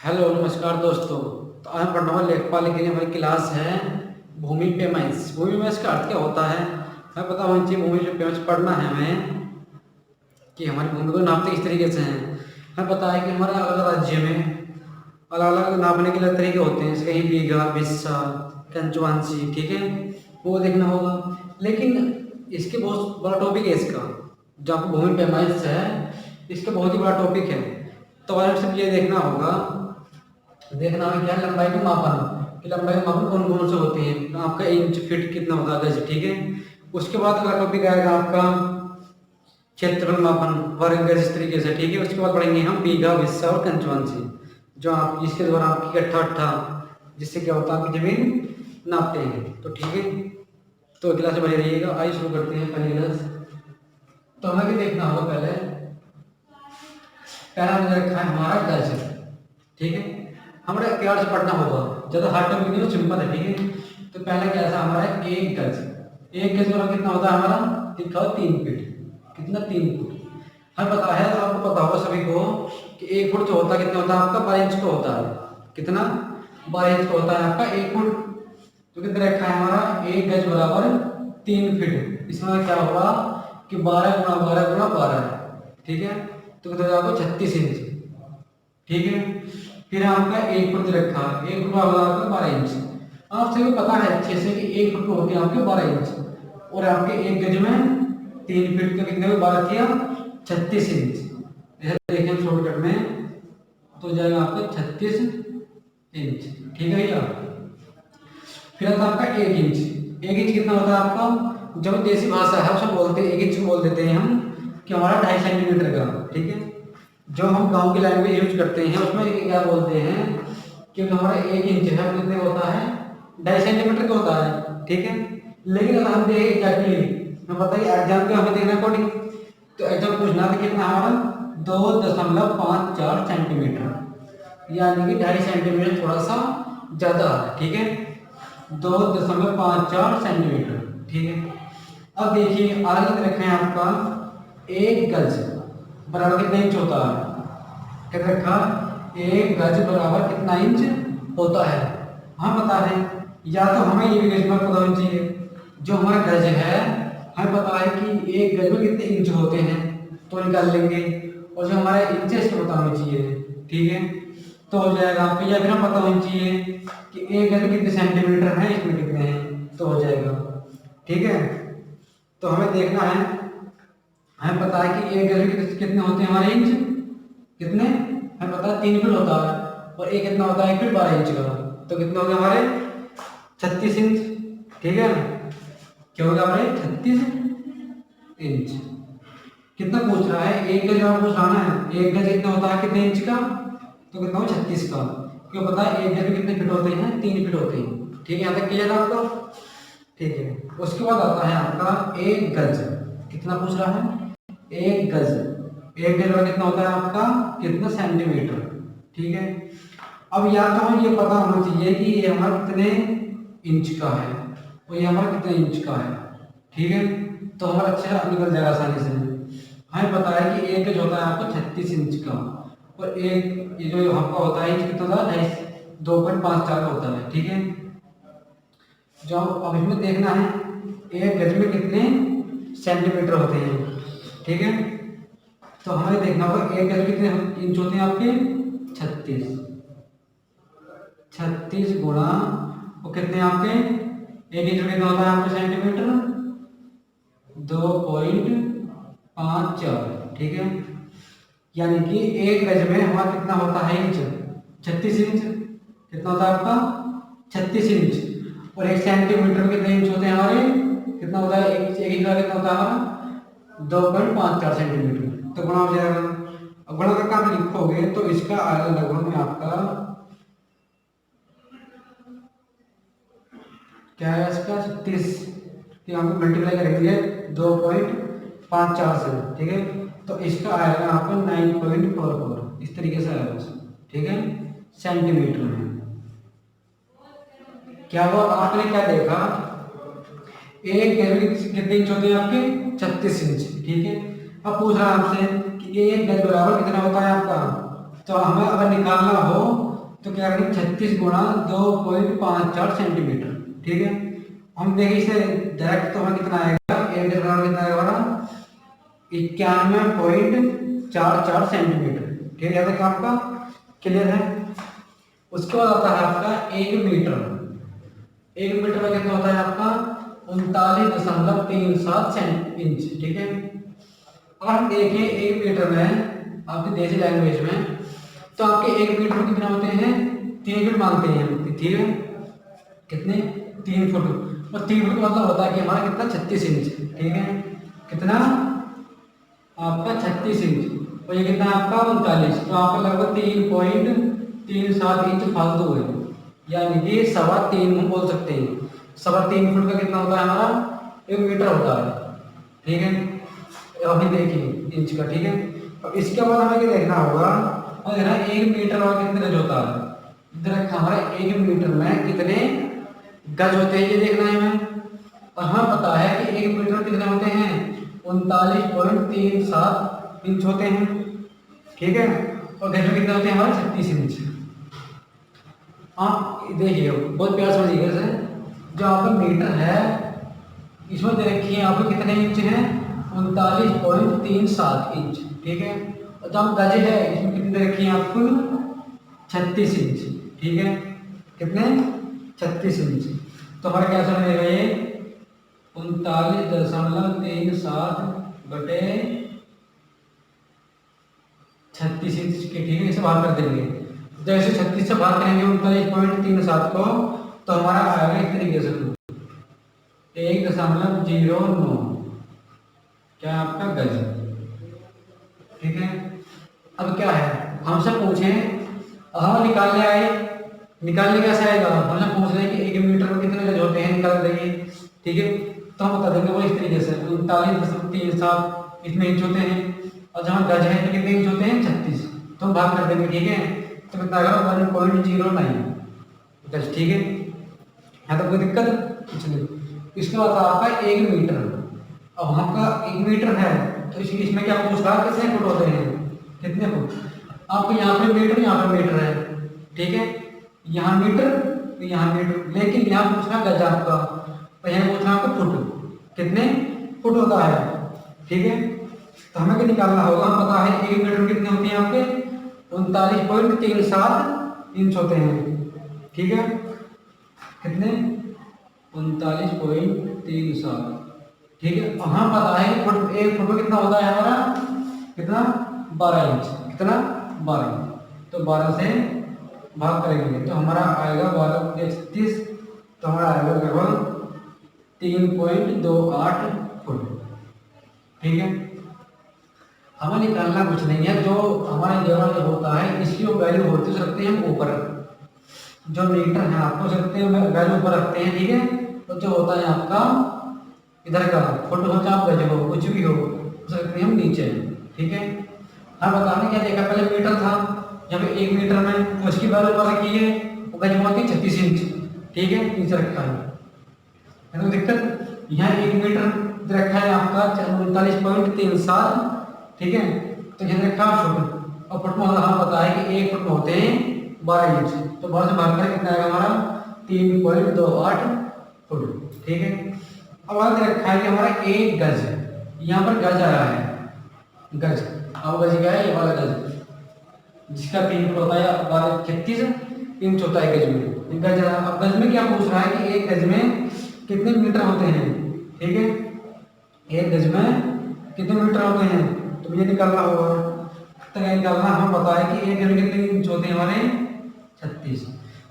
Hello नमस्कार दोस्तों। तो आज हम पढ़ने वाले लेखपाल की हमारी क्लास है भूमि पैमाइश। भूमि पैमाइश का अर्थ क्या होता है हमें पता होना चाहिए। भूमि पैमाइश पढ़ना है हमें कि हमारी भूमि को नापते किस तरीके से हैं। हमें पता है कि हमारे अलग अलग राज्य में अलग अलग नापने के अलग तरीके होते हैं, जैसे कहीं बीघा, बिस्सा, पंचवांशी, ठीक है, वो देखना होगा। लेकिन इसके बहुत बड़ा टॉपिक है इसका, जो आपको भूमि पैमाइश है इसका बहुत ही बड़ा टॉपिक है। तो आज सिर्फ ये देखना होगा, देखना है क्या लंबाई का मापन, कि लंबाई का मापन कौन कौन से होते हैं, आपका इंच फीट कितना होता है, गज, ठीक है। उसके बाद अगला टॉपिक आएगा आपका क्षेत्रफल मापन, वर्ग गज, इस तरीके से, ठीक है। उसके बाद पढ़ेंगे हम बीघा, बिस्सा और कंचवांशी, जो आप जिसके द्वारा आपकी अट्ठा जिससे क्या होता है आपकी जमीन नापते हैं। तो ठीक है, तो क्लास में बने रहिएगा। आइए शुरू करते हैं पहली क्लास। तो हमें क्या देखना होगा, पहला मुझे रखा है हमारा गज, ठीक है। हमारे प्यार से पढ़ना होगा, ज़्यादा हार्ड टॉपिक नहीं, सिंपल है, ठीक है। तो पहला क्या था हमारा, एक गज। एक गज वाला कितना होता है हमारा, लिखा हो 3 फीट। कितना, 3 फुट। हमें पता है, आपको पता होगा सभी को कि 1 फुट जो होता है कितना होता है आपका, 12 इंच का होता है। कितना, 12 इंच का होता है आपका 1 फुट। तो कितना रखा है हमारा, एक गज बराबर 3 फीट। इसमें क्या होगा कि 12 गुणा 12 गुणा 12, ठीक है। तो कितना आपको 36 इंच, ठीक है। फिर आपका 1 फुट रखा, 1 फुट होगा आपका 12 इंच। आप सभी को पता है अच्छे से कि 1 फुट होते हैं आपके 12 इंच, और आपके 1 गज में 3 फीट का कितने 12 किया 36 इंच। ऐसे देखें शॉर्टकट में तो जाएगा आपका 36 इंच, ठीक है भैया। फिर आता है आपका 1 इंच। 1 इंच कितना होता है आपका, जब देसी भाषा है उसमें बोलते हैं 1 इंच को बोल देते हैं हम कि हमारा 2.5 सेंटीमीटर का, ठीक है। जो हम गांव की लैंग्वेज यूज करते हैं उसमें क्या बोलते हैं कि हमारा 1 इंच है वो कितने होता है, 2.5 सेंटीमीटर का होता है, ठीक है। लेकिन अगर हम देखें एग्जैक्टली, हमें पता है एग्जाम पे हमें देखना अकॉर्डिंग, तो एग्जाम पूछना था कितना हमारा 2.54 सेंटीमीटर, यानी कि 2.5 सेंटीमीटर थोड़ा सा ज़्यादा है, ठीक है। 2.54 सेंटीमीटर, ठीक है। अब देखिए आगे रखे हैं आपका 1 गज बराबर कितना इंच होता है, क्या रखा, 1 गज बराबर कितना इंच होता है। हम बता रहे हैं, या तो हमें ये भी गज पता होना चाहिए, जो हमारा गज है हमें पता है कि 1 गज में कितने इंच होते हैं, तो निकाल लेंगे। और जो हमारा इंचेस पता होना चाहिए, ठीक है, तो हो जाएगा आपको। या फिर हम पता होना चाहिए कि 1 गज में कितने सेंटीमीटर हैं, इसमें कितने हैं, तो हो जाएगा, ठीक है। तो हमें देखना है, हमें पता है कि 1 गज में कितने होते हैं हमारे इंच, कितने हमें पता है 3 फीट होता है, और एक कितना होता है 1 फीट 12 इंच का, तो कितने हो गए हमारे 36 इंच, ठीक है। क्या हो गया हमारे 36 इंच। कितना पूछ रहा है, 1 गज आप पूछ रहा है, 1 गज कितना होता है कितने इंच का, तो कितना हो 36 का। क्यों पता है 1 गज में कितने फीट होते हैं, 3 फीट होते हैं, ठीक है। यहाँ तक क्लियर है आपको, ठीक है। उसके बाद आता है आपका 1 गज, कितना पूछ रहा है, 1 गज। 1 गज में कितना होता है आपका, कितना सेंटीमीटर, ठीक है। अब या तो हमें ये पता होना चाहिए कि ये हमारा कितने इंच का है और ये हमारा कितने इंच का है, ठीक है। तो हमारा अच्छा निकल जाएगा आसानी से। हमें पता है कि 1 गज होता है आपका 36 इंच का, और एक ये जो आपका होता है इंच कितना होता है, 2.54 होता है, ठीक है। जो अब इसमें देखना है 1 गज में कितने सेंटीमीटर होते हैं, ठीक है। तो हमें देखना होगा 1 गज में कितने इंच होते हैं आपके, 36। 36 गुणा वो कितने आपके, 1 इंच में कितना होता है आपके सेंटीमीटर, 2.54, ठीक है। यानी कि 1 गज में हमारा कितना होता है इंच, 36 इंच। कितना होता है आपका 36 इंच, और 1 सेंटीमीटर में कितने इंच होते हैं हमारे, कितना होता है, एक इंच का कितना होता है हमारा 2.54 सेंटीमीटर। तो गुणा हो जाएगा। अब गुणा करके आप लिखोगे तो इसका आएगा लगभग में आपका क्या है, इसका 36 कि हम मल्टीप्लाई करेंगे 2.54 से, ठीक है। तो इसका आएगा आपको 9.44, इस तरीके से आएगा, ठीक है, सेंटीमीटर में। क्या हुआ, आपने क्या देखा, 1 गज में कितने इंच होते हैं आपके, 36 इंच, ठीक है। अब पूछ रहा है आपसे कि 1 गज बराबर कितना होता है आपका, तो हमें अगर निकालना हो तो क्या करेंगे 36 गुणा 2.54 सेंटीमीटर। ठीक है, हम देखें इसे डायरेक्ट तो हमें कितना आएगा, एक गज बराबर कितना आएगा हमारा 91.44 सेंटीमीटर। ठीक है, देखो आपका क्लियर है। उसके बाद आता है आपका 1 मीटर। 1 मीटर में कितना होता है आपका 39.37 इंच। ठीक है, अगर हम देखें 1 मीटर में आपकी देसी लैंग्वेज में, तो आपके 1 मीटर कितने होते हैं, 3 फुट मांगते हैं हम। ठीक है, कितने 3 फुट, और 3 फुट का मतलब होता है कि हमारा कितना 36 इंच। ठीक है, कितना आपका 36 इंच, और ये कितना आपका 39, तो आपका लगभग 3.37 इंच फालतू है, यानी कि 3.25 हम बोल सकते हैं। 3.25 फुट का कितना होता है हमारा 1 मीटर होता है। ठीक है, अभी देखिए इंच का। ठीक है, और इसके बाद हमें क्या देखना होगा, और देखना 1 मीटर और कितने गज होता है। इधर हमारा 1 मीटर में कितने गज होते हैं ये देखना है हमें, और हमें पता है कि 1 मीटर में कितने होते हैं 39.37 इंच होते हैं। ठीक है, और गज में कितने होते हैं हमारे 36 इंच। आप देखिए बहुत प्यार समझिएगा इसे, जो आपका मीटर है इसमें देखिए यहाँ पे कितने इंच हैं 39.37 इंच। ठीक है, और जो गज है इसमें कितने रखिए आपको 36 इंच। ठीक है, कितने 36 इंच, तो हमारा क्या समझ आएगा ये 39.37 बटे 36 इंच के। ठीक है, इसे बाहर कर देंगे, जैसे 36 से बाहर करेंगे 39.37 को, तो हमारा आएगा इस तरीके से 1.09 क्या आपका गज। ठीक है, अब क्या है हमसे पूछे, हम निकालने आए, निकालने कैसे आएगा, हमसे पूछ रहे हैं कि 1 मीटर में कितने गज होते हैं, निकाल देंगे। ठीक है, तो हम बता देंगे वो इस तरीके से 39.37 इसमें इंच होते हैं, और जहाँ गज है तो कितने इंच होते हैं 36, तो हम भाग कर देंगे। ठीक है, तो कितना आएगा 1.09 गज। ठीक है, यहाँ तो कोई दिक्कत कुछ नहीं। इसके बाद आपका 1 मीटर, अब आपका 1 मीटर है तो इसमें क्या पूछ रहा है कितने फुट होते हैं, कितने फुट। आपको यहाँ पे मीटर, यहाँ पे मीटर है। ठीक है, यहाँ मीटर तो यहाँ मीटर, लेकिन यहाँ पूछना गज आपका, तो यहाँ पूछना आपका फुट, कितने फुट होता है। ठीक है, तो हमें क्या निकालना होगा, हम पता है 1 मीटर कितने होते हैं आपके 39.37 इंच होते हैं। ठीक है, कितने 39.37। ठीक है, हाँ पता है फुट, 1 फुट में कितना होता है हमारा कितना 12 इंच, कितना 12, तो 12 से भाग करेंगे तो हमारा आएगा 12×36, तो हमारा आएगा लगभग 3.28 फुट। ठीक है, हमें निकालना कुछ नहीं है, जो हमारे जगह जो होता है इसकी जो वैल्यू होती सकते हैं हम ऊपर, जो मीटर है आपको सकते हैं वैल्यू ऊपर रखते हैं। ठीक है, तो जो होता है आपका इधर का फुट हो चाहे गज हो कुछ भी हो सकते हैं हम नीचे। ठीक है, हाँ बताने क्या देखा, पहले मीटर था, जब 1 मीटर में उसकी वैल्यू ऊपर रखी है, वो गज में होती है 36 इंच। ठीक है, नीचे रखा है तो दिक्कत, यहाँ 1 मीटर रखा है आपका 39.37। ठीक है, तो यहाँ रखा फुट, और फुट में हमें पता है कि 1 फुट में होते हैं 12 इंच, तो 12 से भाग कर कितना आएगा हमारा 3.28 फुट। ठीक है, अब आगे रखा है कि हमारा 1 गज, यहाँ पर गज आया है, गज, अब गज क्या है ये वाला गज, जिसका 3 फुट होता है 36 इंच होता है गज में, गज। अब गज में क्या पूछ रहा है कि 1 गज में कितने मीटर होते हैं। ठीक है, 1 गज में कितने मीटर होते हैं, तो ये निकालना होगा। तो क्या निकालना, हमें पता है कि 1 गज में कितने इंच होते हैं हमारे 36,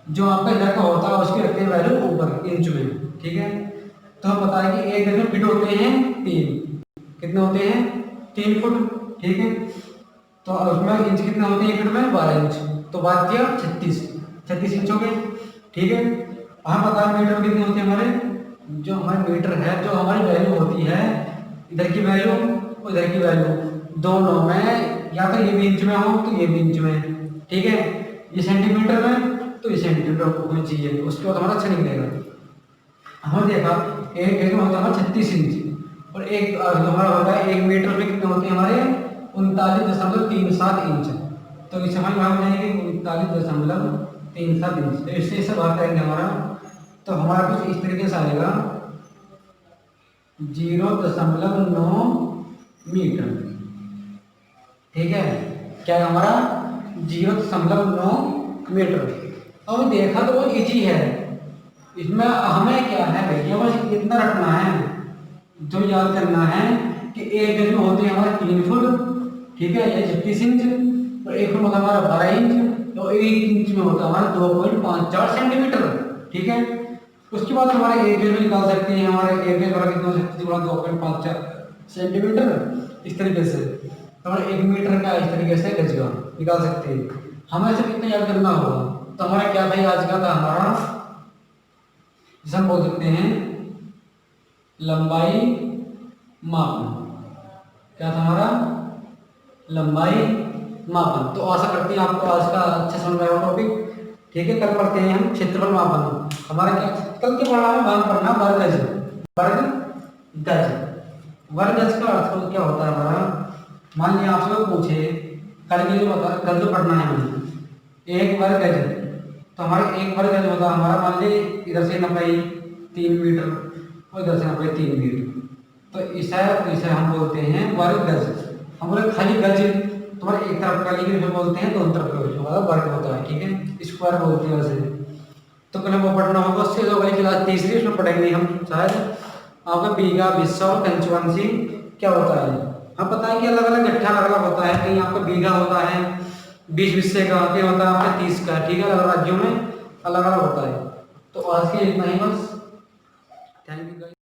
जो आपका इधर का होता है उसकी रखते हैं वैल्यू ऊपर इंच में। ठीक है, तो हमें पता है कि 1 गज में फीट होते हैं 3, कितने होते हैं 3 फुट। ठीक है, तो उसमें इंच कितने होते हैं 1 फुट में 12 इंच, तो बात किया 36 इंच हो गए। ठीक है, हमें पता है मीटर कितने होते हैं हमारे, जो हमारे मीटर है जो हमारी वैल्यू होती है इधर की वैल्यू और इधर की वैल्यू दोनों में, या तो ये भी इंच में हो तो ये भी इंच में। ठीक है, ये सेंटीमीटर में तो ये सेंटीमीटर होनी चाहिए, उसके बाद हमारा अच्छा निकलेगा। हमने देखा 1 गज में होता है 36 इंच, और एक हमारा होता है 1 मीटर में कितने होते हैं हमारे 39.37 इंच, तो इसे हम यहाँ जाएंगे 39.37 3 7 इंच, तो इससे भाग करेंगे हमारा, तो हमारा कुछ इस तरीके से आएगा 0.9 मीटर। ठीक है, क्या है हमारा 0.9 मीटर। अब देखा तो वो इजी है, इसमें हमें क्या है भैया, बस इतना रखना है, जो याद करना है कि एक गज में होते हैं हमारे 3 फुट, ठीक है, ये 36 इंच, तो एक फुट होता है हमारा 12 इंच, तो 1 इंच में होता है हमारा 2.54 सेंटीमीटर। ठीक है, उसके बाद हमारे एक गज में निकाल सकते हैं, हमारे एक गज बराबर कितना हो सकता है, 2.54 सेंटीमीटर, इस तरीके से। तो हमारे 1 मीटर का इस तरीके से गज का निकाल सकते हैं। हमें सिर्फ इतना याद करना होगा। तो हमारा क्या था आज का, था हमारा, जिसे हम बोल सकते हैं लंबाई मापन। क्या था हमारा, लंबाई मापन। तो आशा करते हैं आपको आज का अच्छा समझ में आया टॉपिक। ठीक है, कल पढ़ते हैं हम क्षेत्रफल मापन। हमारा क्या कल के पढ़ना है, वहां पढ़ना वर्ग गज। वर्ग गज, वर्ग गज का अर्थ क्या होता है हमारा, मान लिया आपसे लोग पूछे कल के जो बता, कल जो पढ़ना है हमें 1 वर्ग गज, तो हमारे 1 वर्ग गज होता है हमारा, मान ली इधर से नपाई 3 मीटर और इधर से नपाई 3 मीटर, तो इसे हम बोलते हैं वर्ग गज। हम बोले खाली गज तुम्हारे एक तरफ का, लेकिन इसे बोलते हैं दोनों तरफ का, हमारा वर्ग होता है। ठीक है, स्क्वायर बोलते हैं वैसे। तो पहले वो पढ़ना होगा, उससे जो अगली क्लास तीसरी उसमें पढ़ेंगे हम शायद आपका बीघा, बिस्सा और पंचवंशी क्या होता है। हम पता है कि अलग अलग गट्ठा अलग अलग होता है, कहीं आपका बीघा होता है 20 बिस्से का, कहीं होता है आपका 30 का। ठीक है, अलग राज्यों में अलग अलग होता है। तो आज के इतना ही बस, थैंक यू।